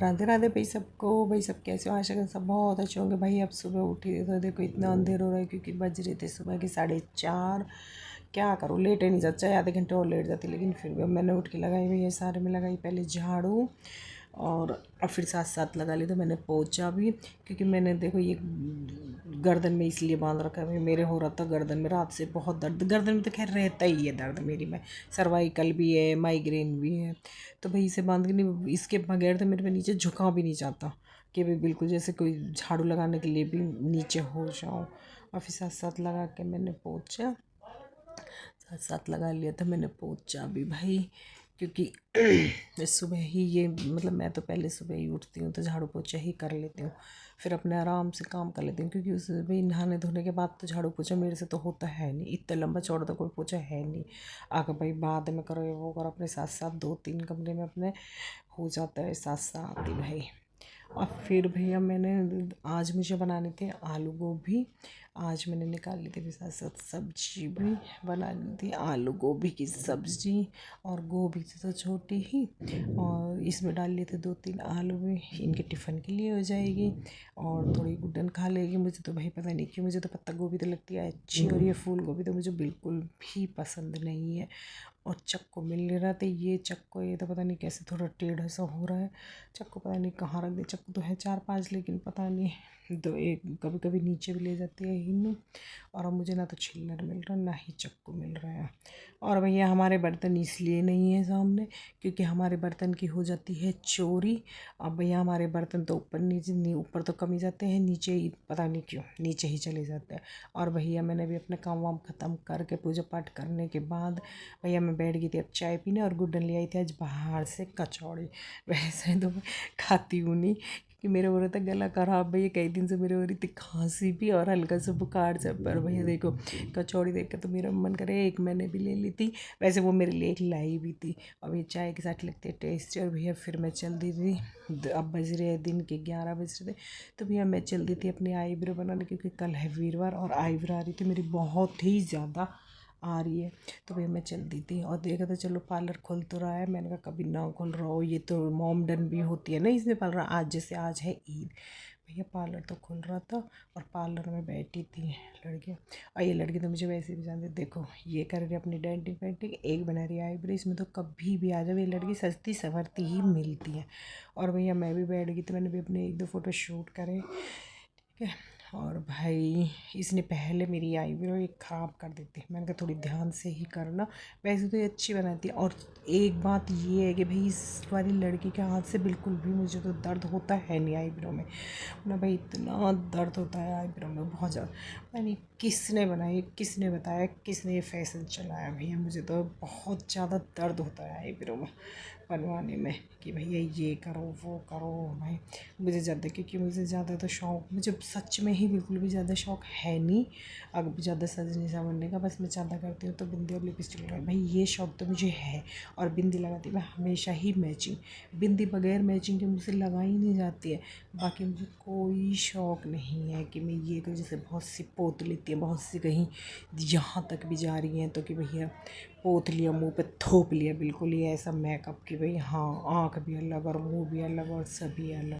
राधे राधे भाई सबको। भाई सब कैसे हो? आशा करते सब बहुत अच्छे होंगे। भाई अब सुबह उठी तो देखो इतना अंधेर हो रहा है क्योंकि बज रहे थे सुबह के 4:30। क्या करूँ, लेट ही नहीं जाता, चाहे आधे घंटे और लेट जाती, लेकिन फिर भी अब मैंने उठ के लगाई भैया सारे में लगाई पहले झाड़ू और फिर साथ साथ लगा ली तो मैंने पोंछा भी, क्योंकि मैंने देखो ये गर्दन में इसलिए बांध रखा है। मेरे हो रहा था गर्दन में रात से बहुत दर्द, गर्दन में तो खैर रहता ही है दर्द मेरी में, सर्वाइकल भी है, माइग्रेन भी है। तो भाई इसे बांध के नहीं, इसके बगैर तो मेरे पे नीचे झुका भी नहीं जाता कि भाई बिल्कुल जैसे कोई झाड़ू लगाने के लिए भी नीचे हो जाऊँ। और फिर साथ साथ लगा के मैंने पोंछा, साथ साथ लगा लिया था मैंने पोंछा भी भाई, क्योंकि सुबह ही ये मतलब मैं तो पहले सुबह ही उठती हूँ तो झाड़ू पोंछा ही कर लेती हूँ, फिर अपने आराम से काम कर लेती हूँ, क्योंकि उस भाई नहाने धोने के बाद तो झाड़ू पोंछा मेरे से तो होता है नहीं, इतना लंबा चौड़ा तो कोई पोंछा है नहीं। आगे भाई बाद में करो ये वो करो, अपने साथ साथ 2-3 कमरे में अपने हो जाता है साथ साथ ही भाई। और फिर भैया मैंने आज मुझे बनाने थे आलू गोभी, आज मैंने निकाल ली थी, फिर साथ साथ सब्जी भी बना ली थी, आलू गोभी की सब्जी। और गोभी थी तो छोटी ही, और इसमें डाल लिए थे 2-3 आलू भी, इनके टिफ़िन के लिए हो जाएगी और थोड़ी गुड्डन खा लेगी। मुझे तो भाई पता नहीं क्यों, मुझे तो पत्ता गोभी तो लगती है अच्छी, और ये फूल गोभी तो मुझे बिल्कुल भी पसंद नहीं है। और चक्कू मिल नहीं रहा था, ये चक्कू ये तो पता नहीं कैसे थोड़ा टेढ़ा सा हो रहा है। चक्कू पता नहीं कहाँ रख दे, चक्कू तो है 4-5, लेकिन पता नहीं दो एक कभी कभी नीचे भी ले जाती है हिन्नू। और अब मुझे ना तो छिल्लर मिल रहा ना ही चक्कू मिल रहा है। और भैया हमारे बर्तन इसलिए नहीं है सामने क्योंकि हमारे बर्तन की हो जाती है चोरी। अब भैया हमारे बर्तन तो ऊपर नीचे नहीं, ऊपर तो कम ही जाते हैं, नीचे ही पता नहीं क्यों नीचे ही चले जाते हैं। और भैया मैंने भी अपने काम वाम ख़त्म करके पूजा पाठ करने के बाद भैया मैं बैठ गई थी अब चाय पीने, और गुड्डन ले आई थी आज बाहर से कचौड़ी। वैसे तो मैं खाती हूँ नहीं क्योंकि मेरे हो रहा था गला खराब भैया, कई दिन से मेरे हो रही थी खांसी भी और हल्का सा बुखार से। पर भैया देखो कचौड़ी देख के तो मेरा मन करे एक मैंने भी ले ली थी, वैसे वो मेरे लिए एक लाई भी थी। अब ये चाय के साथ लगते हैं टेस्टी। और भैया फिर मैं चल दी थी, अब बज रहे हैं दिन के 11 बज रहे थे, तो भैया मैं चल दी थी अपनी आईब्रो बनाने, क्योंकि कल है वीरवार और आईब्रो आ रही थी मेरी बहुत ही ज़्यादा आ रही है। तो भैया मैं चल दी थी और देखा था चलो पार्लर खुल तो रहा है, मैंने कहा कभी ना खुल रहा हो, ये तो मॉम डन भी होती है ना इसमें पार्लर, आज जैसे आज है ईद, भैया पार्लर तो खुल रहा था और पार्लर में बैठी थी लड़कियाँ। और ये लड़की तो मुझे वैसे भी जानते, देखो ये कर रही अपनी डेंटिंग पेंटिंग, एक बना रही है आईब्रो, इसमें तो कभी भी आ जाओ ये लड़की सस्ती सवरती ही मिलती है। और भैया मैं भी बैठ गई तो मैंने भी अपने 1-2 फ़ोटो शूट करे, ठीक है। और भाई इसने पहले मेरी आईब्रो एक ख़राब कर दी थी, मैंने कहा थोड़ी ध्यान से ही करना, वैसे तो ये अच्छी बनाती है। और एक बात ये है कि भाई इस वाली लड़की के हाथ से बिल्कुल भी मुझे तो दर्द होता है नहीं आईब्रो में ना भाई, इतना दर्द होता है आईब्रो में बहुत ज़्यादा। पता नहीं किसने बनाई, किसने बताया, किसने ये फैशन चलाया भैया, मुझे तो बहुत ज़्यादा दर्द होता है आईब्रो में बनवाने में कि भैया ये करो वो करो। भाई मुझे ज़्यादा, क्योंकि मुझे ज़्यादा तो शौक, मुझे सच में ही बिल्कुल भी ज़्यादा शौक है नहीं अगर ज़्यादा सजने संवरने का, बस मैं ज़्यादा करती हूँ तो बिंदी और लिपस्टिक लगा, भाई ये शौक तो मुझे है। और बिंदी लगाती मैं हमेशा ही मैचिंग, बिंदी बगैर मैचिंग के मुझसे लगा ही नहीं जाती है। बाकी मुझे कोई शौक़ नहीं है कि मैं ये करूँ, जैसे बहुत सी पोत लेती हैं, बहुत सी कहीं यहाँ तक भी जा रही हैं तो कि भैया पोत लिया, मुँह पे थोप लिया, बिल्कुल ही ऐसा मेकअप कि भाई हाँ आँख भी अलग और मुँह भी अलग और सभी अलग।